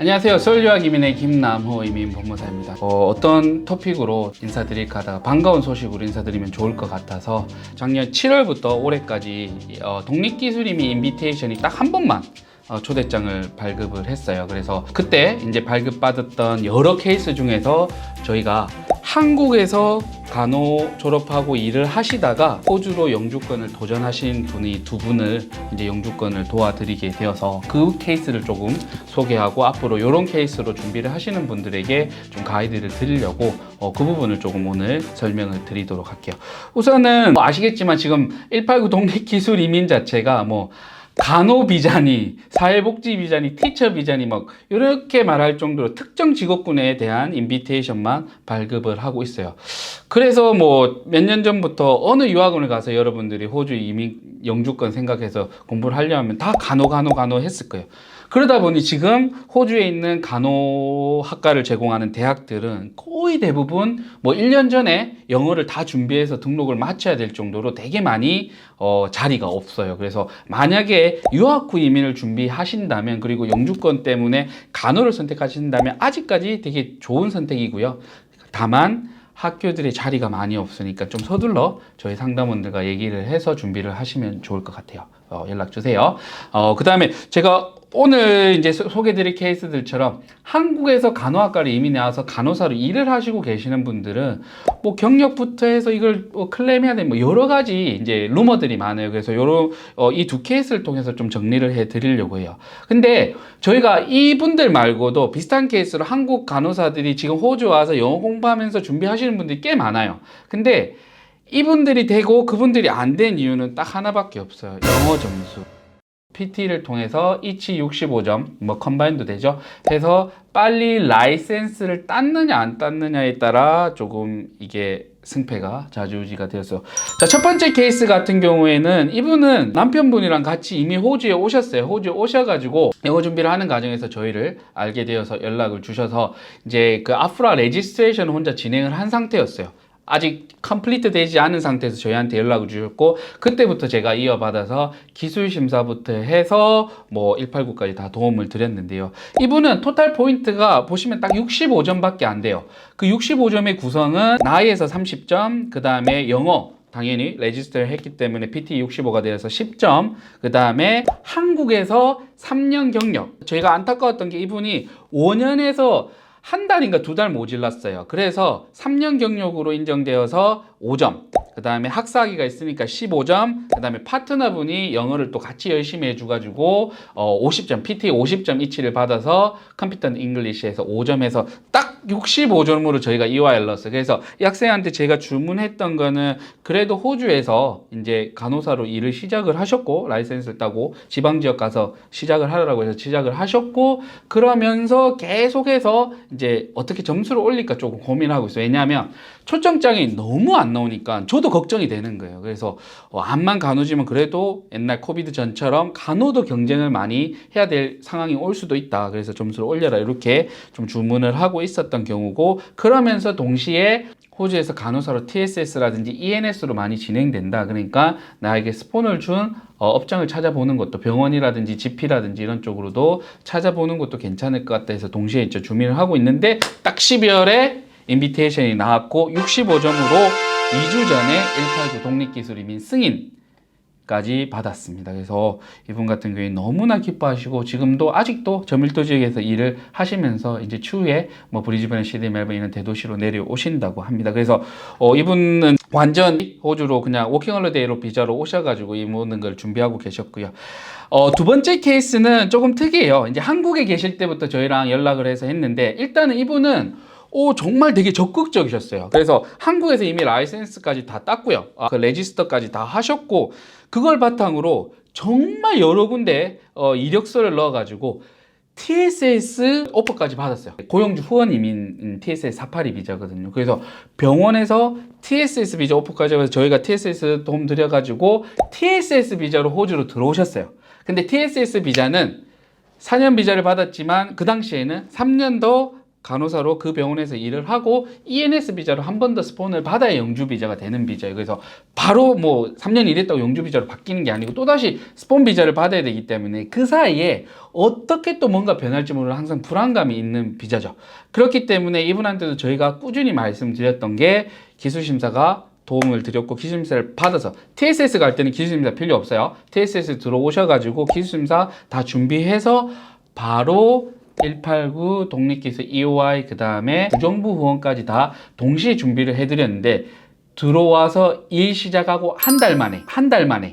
안녕하세요. 서울유학 이민의 김남호 이민 법무사입니다. 어떤 토픽으로 인사드릴까 하다가 반가운 소식으로 인사드리면 좋을 것 같아서 작년 7월부터 올해까지 독립기술이민 인비테이션이 딱 한 번만 초대장을 발급을 했어요. 그래서 그때 이제 발급받았던 여러 케이스 중에서 저희가 한국에서 간호 졸업하고 일을 하시다가 호주로 영주권을 도전하신 분이 두 분을 이제 영주권을 도와드리게 되어서 그 케이스를 조금 소개하고 앞으로 이런 케이스로 준비를 하시는 분들에게 좀 가이드를 드리려고 그 부분을 조금 오늘 설명을 드리도록 할게요. 우선은 아시겠지만 지금 189 독립기술 이민 자체가 간호 비자니, 사회복지 비자니, 티처 비자니 이렇게 말할 정도로 특정 직업군에 대한 인비테이션만 발급을 하고 있어요. 그래서 몇 년 전부터 어느 유학원을 가서 여러분들이 호주 이민 영주권 생각해서 공부를 하려면 다 간호 했을 거예요. 그러다 보니 지금 호주에 있는 간호학과를 제공하는 대학들은 거의 대부분 1년 전에 영어를 다 준비해서 등록을 마쳐야 될 정도로 되게 많이 자리가 없어요. 그래서 만약에 유학 후 이민을 준비하신다면, 그리고 영주권 때문에 간호를 선택하신다면 아직까지 되게 좋은 선택이고요. 다만 학교들의 자리가 많이 없으니까 좀 서둘러 저희 상담원들과 얘기를 해서 준비를 하시면 좋을 것 같아요. 연락 주세요. 그 다음에 제가 오늘 이제 소개드릴 케이스들처럼 한국에서 간호학과를 이민해 와서 간호사로 일을 하시고 계시는 분들은 경력부터 해서 이걸 클레임해야 되는 여러 가지 이제 루머들이 많아요. 그래서 요런 이 두 케이스를 통해서 좀 정리를 해 드리려고 해요. 근데 저희가 이분들 말고도 비슷한 케이스로 한국 간호사들이 지금 호주 와서 영어 공부하면서 준비하시는 분들이 꽤 많아요. 근데 이분들이 되고 그분들이 안 된 이유는 딱 하나밖에 없어요. 영어 점수. PT를 통해서 이치 65점, 컴바인도 되죠. 해서 빨리 라이센스를 땄느냐 안 땄느냐에 따라 조금 이게 승패가 좌지우지가 되었어요. 자, 첫 번째 케이스 같은 경우에는 이분은 남편분이랑 같이 이미 호주에 오셨어요. 호주에 오셔가지고 영어 준비를 하는 과정에서 저희를 알게 되어서 연락을 주셔서 이제 그 아프라 레지스트레이션을 혼자 진행을 한 상태였어요. 아직 컴플리트 되지 않은 상태에서 저희한테 연락을 주셨고, 그때부터 제가 이어받아서 기술심사부터 해서 189까지 다 도움을 드렸는데요. 이분은 토탈 포인트가 보시면 딱 65점밖에 안 돼요. 그 65점의 구성은 나이에서 30점, 그 다음에 영어 당연히 레지스터를 했기 때문에 PT 65가 되어서 10점, 그 다음에 한국에서 3년 경력. 저희가 안타까웠던 게 이분이 5년에서 한 달인가 두 달 모질랐어요. 그래서 3년 경력으로 인정되어서 5점, 그 다음에 학사학위가 있으니까 15점, 그 다음에 파트너분이 영어를 또 같이 열심히 해줘가지고 50점, PT 50점 이치를 받아서 컴퓨터 잉글리시에서 5점에서 딱 65점으로 저희가 EYL렀어요. 그래서 이 학생한테 제가 주문했던 거는 그래도 호주에서 이제 간호사로 일을 시작을 하셨고, 라이센스를 따고 지방지역 가서 시작을 하라고 해서 시작을 하셨고, 그러면서 계속해서 이제 어떻게 점수를 올릴까 조금 고민하고 있어요. 왜냐하면 초점장이 너무 안 나오니까 저도 걱정이 되는 거예요. 그래서 암만 간호지만 그래도 옛날 코비드 전처럼 간호도 경쟁을 많이 해야 될 상황이 올 수도 있다. 그래서 점수를 올려라 이렇게 좀 주문을 하고 있었던 경우고, 그러면서 동시에 호주에서 간호사로 TSS라든지 ENS로 많이 진행된다. 그러니까 나에게 스폰을 준 업장을 찾아보는 것도, 병원이라든지 GP라든지 이런 쪽으로도 찾아보는 것도 괜찮을 것 같다 해서 동시에 이제 주민을 하고 있는데, 딱 12월에 인비테이션이 나왔고 65점으로 2주 전에 189 독립기술이민 승인까지 받았습니다. 그래서 이분 같은 경우에 너무나 기뻐하시고 지금도 아직도 저밀도 지역에서 일을 하시면서 이제 추후에 브리즈번, 시드니, 멜번 이런 대도시로 내려오신다고 합니다. 그래서 이분은 완전 호주로 그냥 워킹홀리데이로 비자로 오셔가지고 이 모든 걸 준비하고 계셨고요. 두 번째 케이스는 조금 특이해요. 이제 한국에 계실 때부터 저희랑 연락을 해서 했는데, 일단은 이분은 정말 되게 적극적이셨어요. 그래서 한국에서 이미 라이센스까지 다 땄고요. 그 레지스터까지 다 하셨고, 그걸 바탕으로 정말 여러 군데 이력서를 넣어가지고 TSS 오퍼까지 받았어요. 고용주 후원 이민 TSS 482 비자거든요. 그래서 병원에서 TSS 비자 오퍼까지 해서 저희가 TSS 도움 드려가지고 TSS 비자로 호주로 들어오셨어요. 근데 TSS 비자는 4년 비자를 받았지만 그 당시에는 3년 더 간호사로 그 병원에서 일을 하고 ENS 비자로 한 번 더 스폰을 받아야 영주 비자가 되는 비자예요. 그래서 바로 뭐 3년 일했다고 영주 비자로 바뀌는 게 아니고 또다시 스폰 비자를 받아야 되기 때문에 그 사이에 어떻게 또 뭔가 변할지 모르는 항상 불안감이 있는 비자죠. 그렇기 때문에 이분한테도 저희가 꾸준히 말씀드렸던 게 기술심사가 도움을 드렸고 기술심사를 받아서 TSS 갈 때는 기술심사 필요 없어요. TSS 들어오셔가지고 기술심사 다 준비해서 바로 189 독립기술 EOI 그 다음에 구정부 후원까지 다 동시에 준비를 해드렸는데 들어와서 일 시작하고 한 달 만에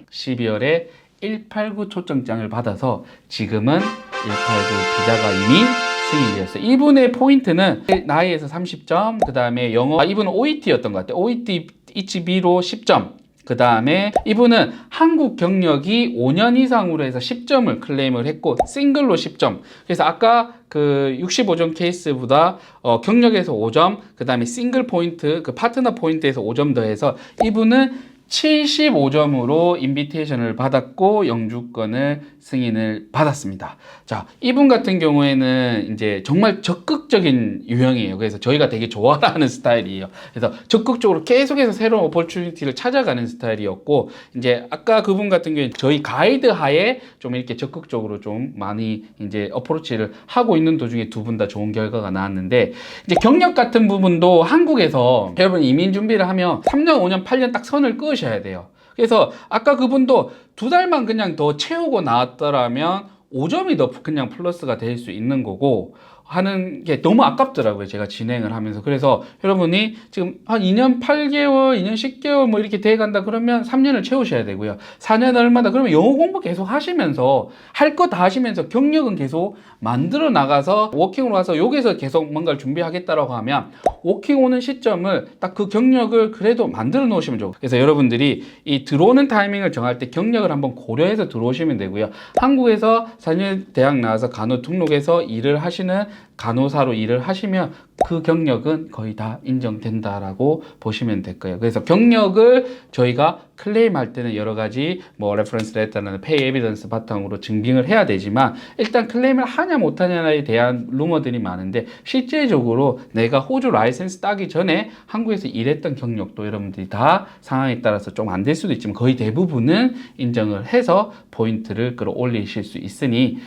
12월에 189 초청장을 받아서 지금은 189 비자가 이미 승인되었어요. 이분의 포인트는 나이에서 30점, 그 다음에 영어, 이분은 OET였던 것 같아요. OET HB로 10점. 그 다음에 이분은 한국 경력이 5년 이상으로 해서 10점을 클레임을 했고 싱글로 10점. 그래서 아까 그 65점 케이스보다 경력에서 5점, 그 다음에 싱글 포인트, 그 파트너 포인트에서 5점 더해서 이분은 75점으로 인비테이션을 받았고 영주권을 승인을 받았습니다. 자, 이분 같은 경우에는 이제 정말 적극적인 유형이에요. 그래서 저희가 되게 좋아하는 스타일이에요. 그래서 적극적으로 계속해서 새로운 오퍼튜니티를 찾아가는 스타일이었고 이제 아까 그분 같은 경우에 저희 가이드 하에 좀 이렇게 적극적으로 좀 많이 이제 어프로치를 하고 있는 도중에 두 분 다 좋은 결과가 나왔는데 이제 경력 같은 부분도 한국에서 여러분 이민 준비를 하면 3년, 5년, 8년 딱 선을 그으셔야 돼요. 그래서 아까 그분도 2달만 그냥 더 채우고 나왔더라면 5점이 더 그냥 플러스가 될 수 있는 거고 하는 게 너무 아깝더라고요. 제가 진행을 하면서. 그래서 여러분이 지금 한 2년 8개월, 2년 10개월 뭐 이렇게 돼 간다 그러면 3년을 채우셔야 되고요. 4년 얼마다 그러면 영어 공부 계속 하시면서 할 거 다 하시면서 경력은 계속 만들어 나가서 워킹으로 와서 여기서 계속 뭔가를 준비하겠다라고 하면 워킹 오는 시점을 딱 그 경력을 그래도 만들어 놓으시면 좋고 그래서 여러분들이 이 들어오는 타이밍을 정할 때 경력을 한번 고려해서 들어오시면 되고요. 한국에서 4년 대학 나와서 간호 등록해서 일을 하시는 간호사로 일을 하시면 그 경력은 거의 다 인정된다라고 보시면 될 거예요. 그래서 경력을 저희가 클레임할 때는 여러 가지 뭐 레퍼런스 레터나 페이 에비던스 바탕으로 증빙을 해야 되지만 일단 클레임을 하냐 못하냐에 대한 루머들이 많은데 실제적으로 내가 호주 라이센스 따기 전에 한국에서 일했던 경력도 여러분들이 다 상황에 따라서 좀 안 될 수도 있지만 거의 대부분은 인정을 해서 포인트를 끌어올리실 수 있으니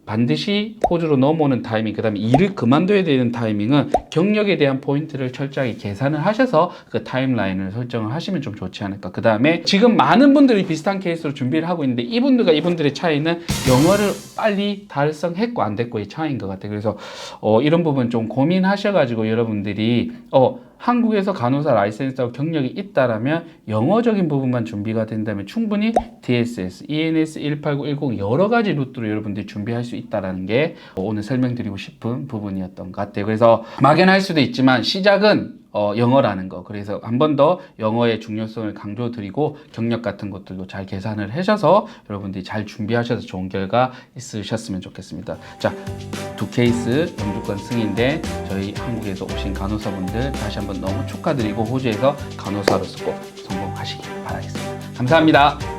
반드시 호주로 넘어오는 타이밍, 그 다음에 일을 그만둬야 되는 타이밍은 경력에 대한 포인트를 철저하게 계산을 하셔서 그 타임라인을 설정을 하시면 좀 좋지 않을까. 그 다음에 지금 많은 분들이 비슷한 케이스로 준비를 하고 있는데 이분들과 이분들의 차이는 영어를 빨리 달성했고 안 됐고의 차이인 것 같아요. 그래서 이런 부분 좀 고민하셔가지고 여러분들이 한국에서 간호사 라이센스하고 경력이 있다라면 영어적인 부분만 준비가 된다면 충분히 TSS, ENS 18910 여러 가지 루트로 여러분들이 준비할 수 있다라는 게 오늘 설명드리고 싶은 부분이었던 것 같아요. 그래서 막연할 수도 있지만 시작은 영어라는 거. 그래서 한 번 더 영어의 중요성을 강조드리고 경력 같은 것들도 잘 계산을 하셔서 여러분들이 잘 준비하셔서 좋은 결과 있으셨으면 좋겠습니다. 자, 2케이스 영주권 승인된 저희 한국에서 오신 간호사분들 다시 한번 너무 축하드리고 호주에서 간호사로서 꼭 성공하시길 바라겠습니다. 감사합니다.